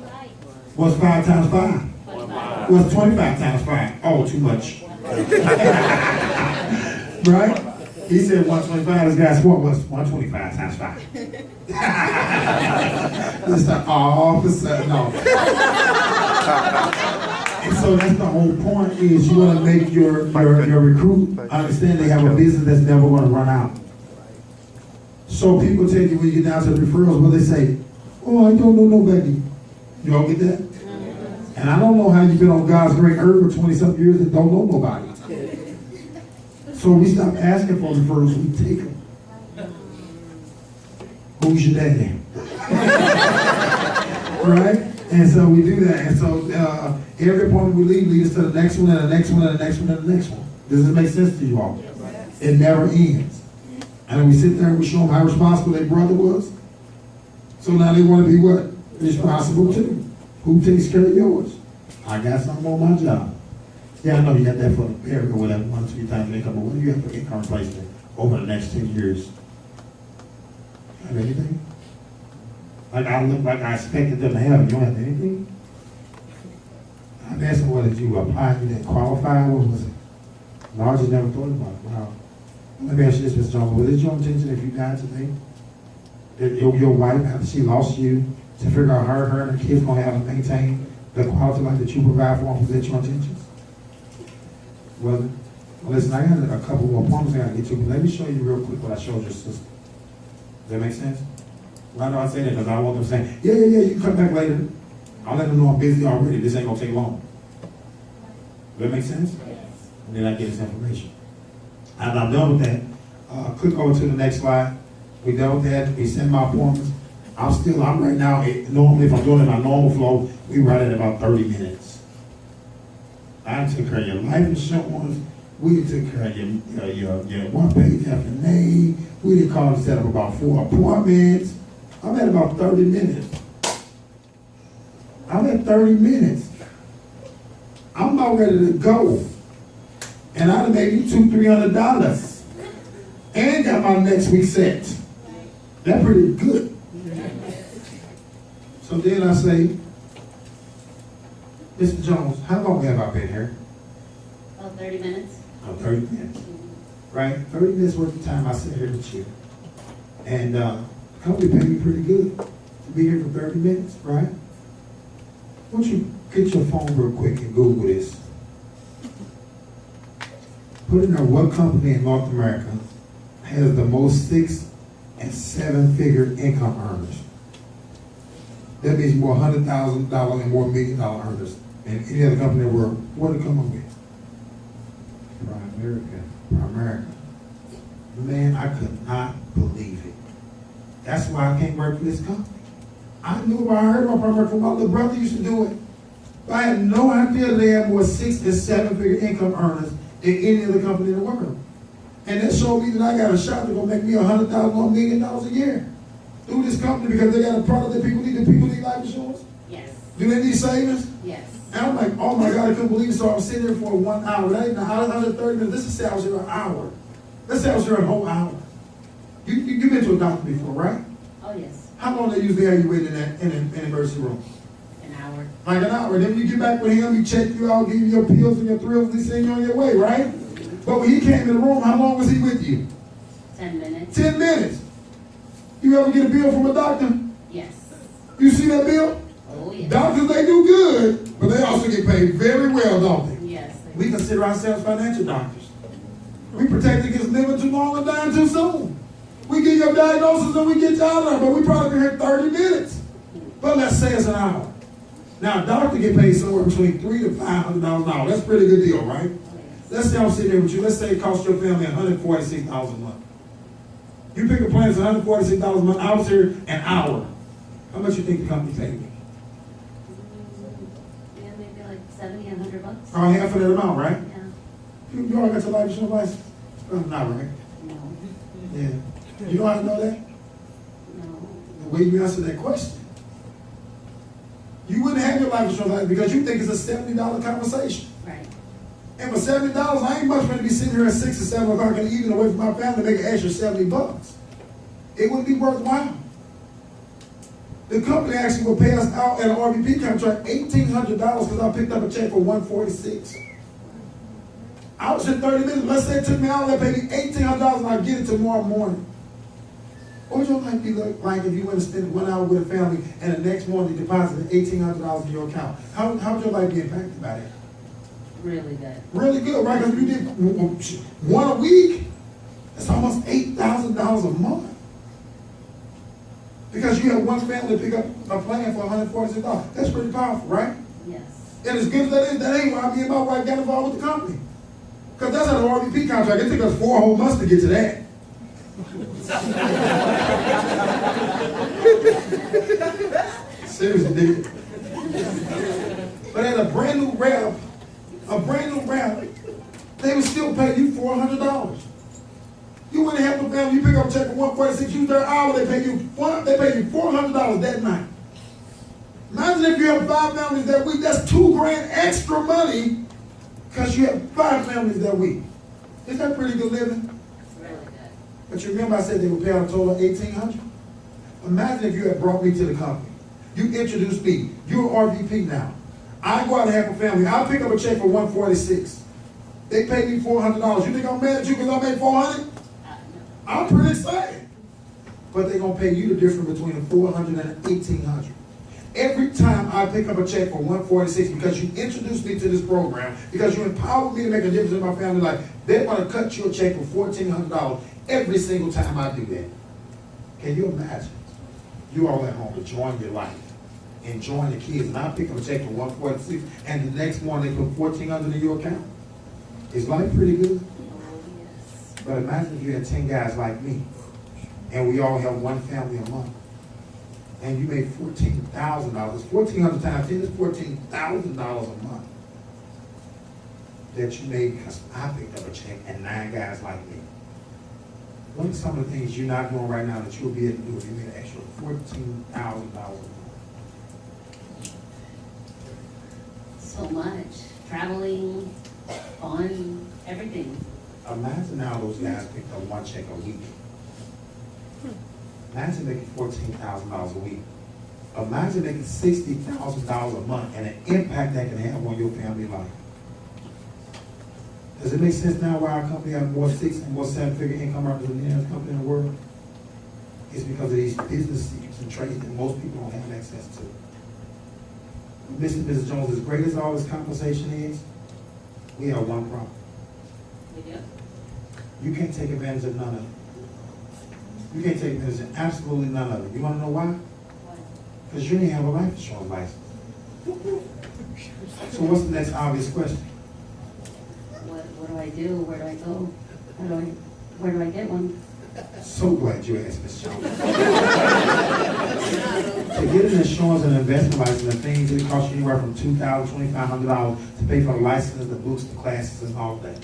What's 5 times 5? 25. What's 25 times 5? Oh, too much. Right? He said 125. This guy's what was 125 times 5? It's the officer. No. And so that's the whole point is you want to make your recruit understand they have a business that's never going to run out. So people tell you when you get down to the referrals, what they say, oh, I don't know nobody. You all get that? And I don't know how you've been on God's great earth for 20-something years and don't know nobody. So we stop asking for referrals, we take them. Who's your daddy? Right? And so we do that. And so every appointment we lead us to the next one and the next one and the next one and the next one. Does this make sense to you all? It never ends. And then we sit there and we show them how responsible their brother was. So now they want to be what? Responsible too. Who takes care of yours? I got something on my job. Yeah, I know you got that for the parent or whatever, 1 or 2 times income, but what do you have for income replacement over the next 10 years? Have anything? Like I look like I expected them to have, you don't have anything? I'm asking, what did you apply? You didn't qualify? What was it? No, I just never thought about it. Wow. Let me ask you this, Mr. Jones. Was it your intention if you died today, that your wife, after she lost you, to figure out her and the kids gonna have to maintain the quality of life that you provide for them? Was that your intentions? Was it? Well, listen, I got a couple more appointments I gotta get to, but let me show you real quick what I showed your sister. Does that make sense? Why do I say that? Because I want them saying, yeah, you can come back later. I'll let them know I'm busy already. This ain't gonna take long. Does that make sense? Yes. And then I get this information. And I'm done with that. Click over to the next slide. We done with that. We send my appointments. I'm right now, normally if I'm doing it in my normal flow, we run at about 30 minutes. I took care of your life insurance. We took care of your one-page F&A. We did call and set up about 4 appointments. I'm at about 30 minutes. I'm at 30 minutes. I'm about ready to go. And I done made you $200-300. And got my next week set. That's pretty good. So then I say, Mr. Jones, how long have I been here? About 30 minutes. Oh, 30 minutes. Right? 30 minutes worth of time I sit here with you. And the company paid me pretty good to be here for 30 minutes, right? Why don't you get your phone real quick and Google this. Put in there what company in North America has the most 6- and 7-figure income earners. That means more $100,000 and more $1 million earners than any other company in the world. What did it come up with? Primerica. Man, I could not believe it. That's why I can't work for this company. I knew about, I heard about Primerica from my little brother used to do it. But I had no idea they had more 6- and 7-figure income earners than any other company in the world. And that showed me that I got a shot to go make me $100,000 or $1 million a year through this company because they got a product that people need. Do people need life insurance? Yes. Do they need savings? Yes. And I'm like, oh my God, I couldn't believe it. So I was sitting there for 1 hour. That ain't 130 minutes. Let's just say I was here an hour. Let's say I was here a whole hour. You've been to a doctor before, right? Oh, yes. How long they usually have you waiting in an emergency room? An hour. Like an hour. Then when you get back with him, he check you out, give you your pills and your thrills, and he send you on your way, right? But when he came in the room, how long was he with you? 10 minutes. 10 minutes. You ever get a bill from a doctor? Yes. You see that bill? Oh, yes. Doctors, they do good, but they also get paid very well, don't they? Yes. We consider ourselves financial doctors. We protect against living too long and dying too soon. We get your diagnosis and we get you out of there, but we probably been here 30 minutes. But let's say it's an hour. Now, a doctor get paid somewhere between $300 to $500 an hour. That's a pretty good deal, right? Let's say I'm sitting there with you. Let's say it costs your family $146 a month. You pick a plan that's $146 a month. I was here an hour. How much you think the company paid me? Yeah, maybe like 70, $100. Oh, half of that amount, right? Yeah. You already got your life insurance license? Not right. No. Yeah. You know how to know that? No. The way you answer that question. You wouldn't have your life insurance license because you think it's a $70 conversation. Right. And for $70, I ain't much going to be sitting here at 6 or 7 o'clock in the evening away from my family to make an extra $70. It wouldn't be worthwhile. The company actually will pay us out at an RVP contract $1,800 because I picked up a check for $146. I was in 30 minutes. Let's say it took me out, they paid me $1,800 and I get it tomorrow morning. What would your life be like if you went to spend 1 hour with a family and the next morning you deposited $1,800 in your account? How would your life be impacted by that? Really good. Really good, right? Because if you did one a week, that's almost $8,000 a month. Because you have one family pick up a plan for $146. That's pretty powerful, right? Yes. And as good as that is, that ain't why me and my wife got involved with the company. Because that's an RVP contract. It took us 4 whole months to get to that. Seriously, nigga. But at a brand new rep, they would still pay you $400. You wouldn't have no family. You pick up a check for $146. You there hour, they pay you $400 that night. Imagine if you have 5 families that week. That's $2,000 extra money because you have 5 families that week. Is that pretty good living? Really good. But you remember I said they would pay out a total of $1,800? Imagine if you had brought me to the company. You introduced me. You're an RVP now. I go out and have a family. I'll pick up a check for $146. They pay me $400. You think I'm mad at you because I made $400? No. I'm pretty excited. But they're going to pay you the difference between the $400 and the $1,800. Every time I pick up a check for $146 because you introduced me to this program, because you empowered me to make a difference in my family life, they're going to cut you a check for $1,400 every single time I do that. Can you imagine? You all at home enjoying your life, enjoying the kids, and I pick up a check for $146, and the next morning they put $1,400 in your account. Is life pretty good? Oh, yes. But imagine if you had 10 guys like me, and we all have one family a month, and you made $14,000. $1,400 times 10 is $14,000 a month that you made because I picked up a check and 9 guys like me. What are some of the things you're not doing right now that you'll be able to do if you made an extra $14,000 a month? So much. Traveling, fun, everything. Imagine now those guys picked up one check a week. Imagine making $14,000 a week. Imagine making $60,000 a month and an impact that can have on your family life. Does it make sense now why our company has more 6 and more 7-figure income representatives company in the world? It's because of these business secrets and trades that most people don't have access to. Mr. and Mrs. Jones, as great as all this conversation is, we have one problem. We do. You can't take advantage of none of it. You can't take advantage of absolutely none of it. You want to know why? What? Because you didn't have a life insurance license. So what's the next obvious question? What do I do? Where do I go? Where do I get one? So glad you asked, Ms. Jones. To get an insurance and investment license, the things it costs you anywhere from $2,000 to $2,500 to pay for the license, the books, the classes, and all that.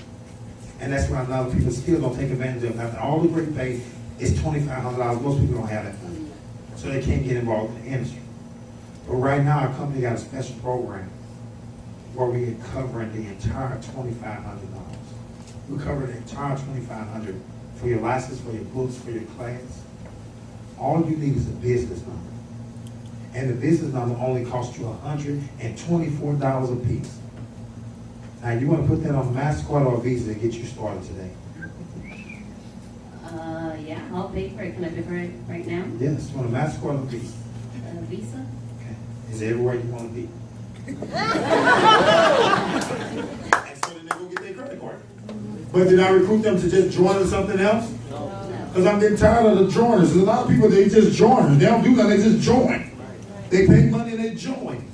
And that's why a lot of people still don't take advantage of it. After all the great pay, it's $2,500. Most people don't have that money. So they can't get involved in the industry. But right now, our company got a special program where we are covering the entire $2,500. We cover the entire $2,500 for your license, for your books, for your class. All you need is a business number. And the business number only costs you $124 a piece. Now, you want to put that on a MasterCard or a Visa to get you started today? Yeah, I'll pay for it. Can I pay for it right now? Yes, on a MasterCard or a Visa. visa? Okay. Is everywhere you want to be. And so then they go get their credit card. But did I recruit them to just join something else? Because I'm getting tired of the joiners. There's a lot of people, they just joiners. They don't do nothing, they just join. They pay money and they join.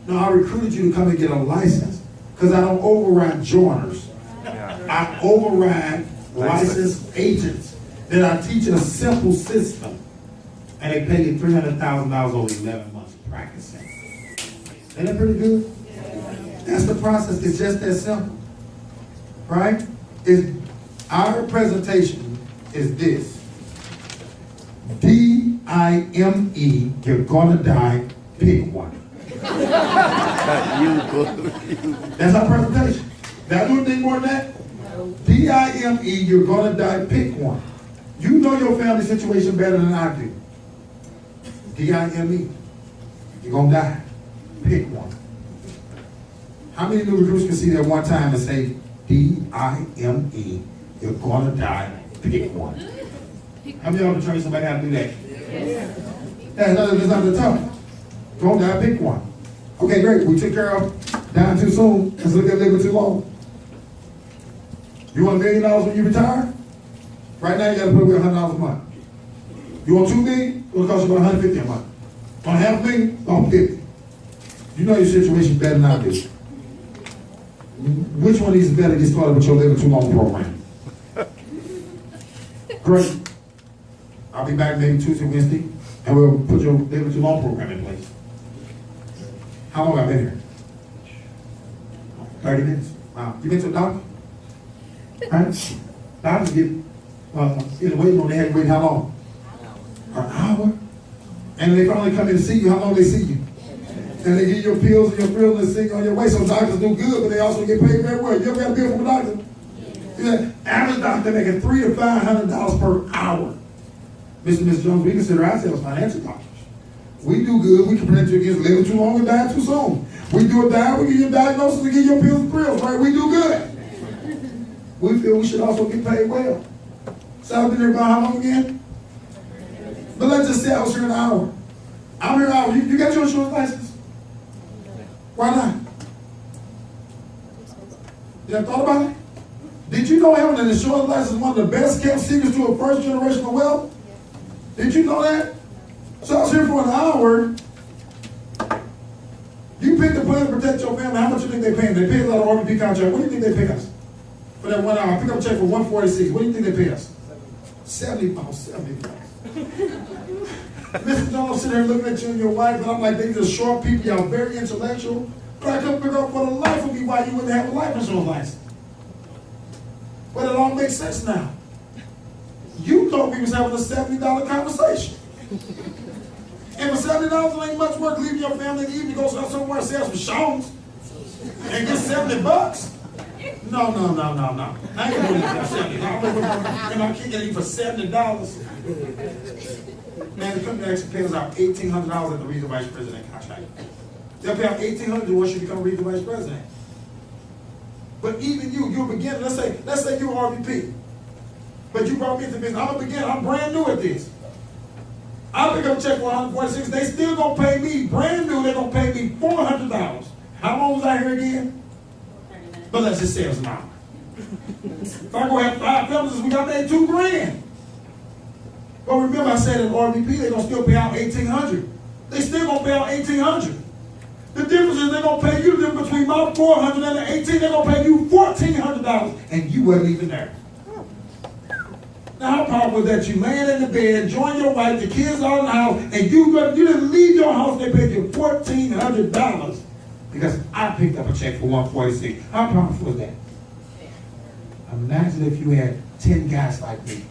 No, I recruited you to come and get a license because I don't override joiners. I override licensed agents. Then I teach a simple system. And they pay you $300,000 over 11 months practicing. Ain't that pretty good? That's the process. It's just that simple. Right? Our presentation is this. D-I-M-E, you're gonna die, pick one. That's our presentation. Did I do anything more than that? D-I-M-E, you're gonna die, pick one. You know your family situation better than I do. D-I-M-E, you're gonna die, pick one. How many new recruits can see that one time and say, D-I-M-E, you're gonna die, pick one? How many of y'all can train somebody how to do that? Yes. That's not the tough. Go die, pick one. Okay, great. We took care of dying too soon. Let's look at living too long. You want $1 million when you retire? Right now, you got to put away $100 a month. You want $2 million? It'll cost you about $150 a month. Want $500,000? About $50. You know your situation better than I do. Which one of these is better to get started with your living too long program? Great. I'll be back maybe Tuesday, Wednesday, and we'll put your living too long program in place. How long have I been here? 30 minutes. Wow. You been to a doctor? Right? Doctors get in the waiting room, they had to wait how long? An hour. And they finally come in to see you, how long they see you? And they give you your pills and your frills and sing on your way. So doctors do good, but they also get paid very well. You ever got a bill from a doctor? Yeah. Average doctor making $300 to $500 per hour. Mr. and Mrs. Jones, we consider ourselves financial doctors. We do good. We can protect you against living too long and dying too soon. We do a diet, we give you a diagnosis and give you your pills and pills, right? We do good. We feel we should also get paid well. So I've been here about how long again? But let's just say I was here an hour. I'm here an hour. You got your insurance license? Why not? You ever thought about it? Did you know having an insurance license is one of the best kept secrets to a first generational wealth? Did you know that? So I was here for an hour. You pick the plan to protect your family. How much do you think they pay? They pay a lot of RVP contract. What do you think they pay us? For that 1 hour. I pick up a check for $146. What do you think they pay us? $70. Mr. Jones sitting there looking at you and your wife, and I'm like, they just short people, y'all very intellectual. But I couldn't figure out for the life of me why you wouldn't have a life insurance license. But it all makes sense now. You thought we was having a $70 conversation. And for $70, it ain't much work leaving your family in the evening to go somewhere and sell some shows and get $70. No. I ain't doing it for $70. And I can't get it for $70. Man, the company actually pays out $1,800 at the regional vice president contract. They'll pay out $1,800 once you become regional vice president. But even you're beginning. Let's say you're RVP. But you brought me into business. I'm a beginner. I'm brand new at this. I pick up a check for $146. They still gonna pay me brand new. They're gonna pay me $400. How long was I here again? 30 minutes. But let's just say it was an hour. If I go have 5 fellas, we got made $2 grand. But remember, I said at RVP they're gonna still pay out $1,800. They still gonna pay out $1,800. The difference is they're gonna pay you the difference between my $400 and the $1,800. They're gonna pay you $1,400, and you wasn't even there. Now, how powerful is that? You laying in the bed, enjoying your wife, the kids are in the house, and you didn't leave your house. They paid you $1,400 because I picked up a check for $146. How powerful is that? Imagine if you had 10 guys like me,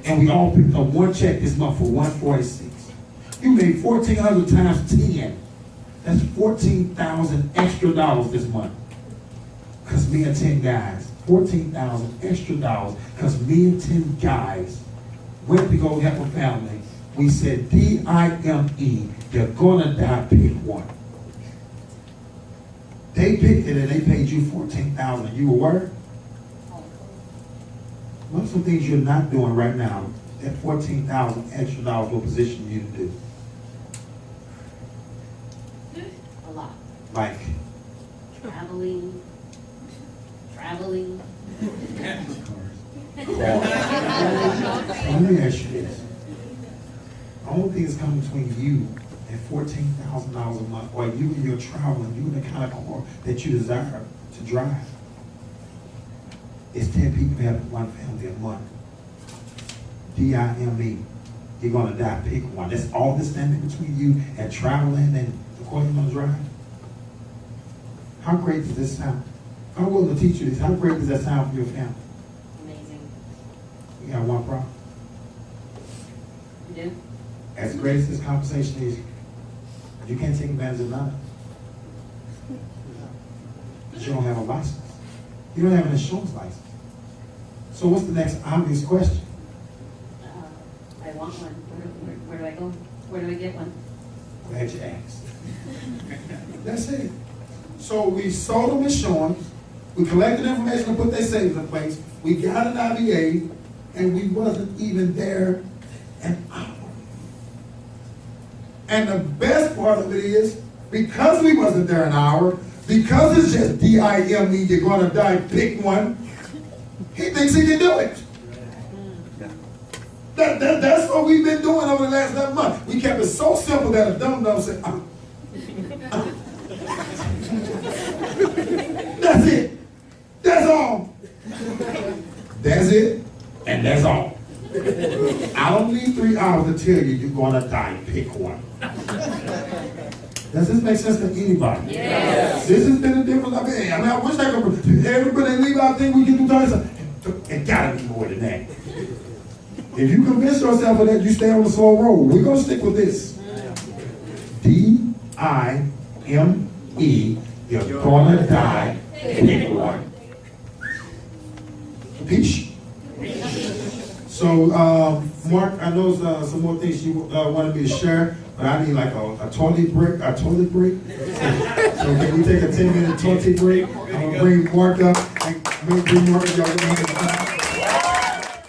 and we all picked up one check this month for $146. You made $1,400 times 10. That's $14,000 extra this month. Because me and 10 guys. $14,000 extra because me and 10 guys went to go help a family. We said, D-I-M-E, you're gonna die, pick one. They picked it and they paid you $14,000 and you were where? What's some things you're not doing right now that $14,000 extra will position you to do? Like, Traveling. let me ask you this. The only thing that's coming between you and $14,000 a month, or you and your travel, and you and the kind of car that you desire to drive, is 10 people having one family a month. DIME. You're gonna die, pick one. That's all that's standing between you and traveling and the car you're gonna drive. How great does this sound? I'm willing to teach you this. How great does that sound for your family? Amazing. You got one problem. You do? As great as this conversation is, you can't take advantage of none. Because you don't have a license. You don't have an insurance license. So what's the next obvious question? I want one. Where do I go? Where do I get one? Glad you asked. That's it. So we sold them insurance, we collected information to put their savings in place, we got an IBA, and we wasn't even there an hour. And the best part of it is, because we wasn't there an hour, because it's just DIME, you're gonna die, pick one, he thinks he can do it. That's what we've been doing over the last 11 months. We kept it so simple that a dumb said, That's it. That's all. That's it. And that's all. I don't need 3 hours to tell you you're gonna die. Pick one. Does this make sense to anybody? Yes. This has been a difference. I wish I could. Everybody leave out thing we can do. It gotta be more than that. If you convince yourself of that, you stay on the slow road. We're gonna stick with this. DIME. You're gonna die. Pick one. Peace. So, Mark, I know some more things you wanted me to share, but I need like a toilet break. So can we take a 10-minute toilet break? I'm gonna bring Mark up. Y'all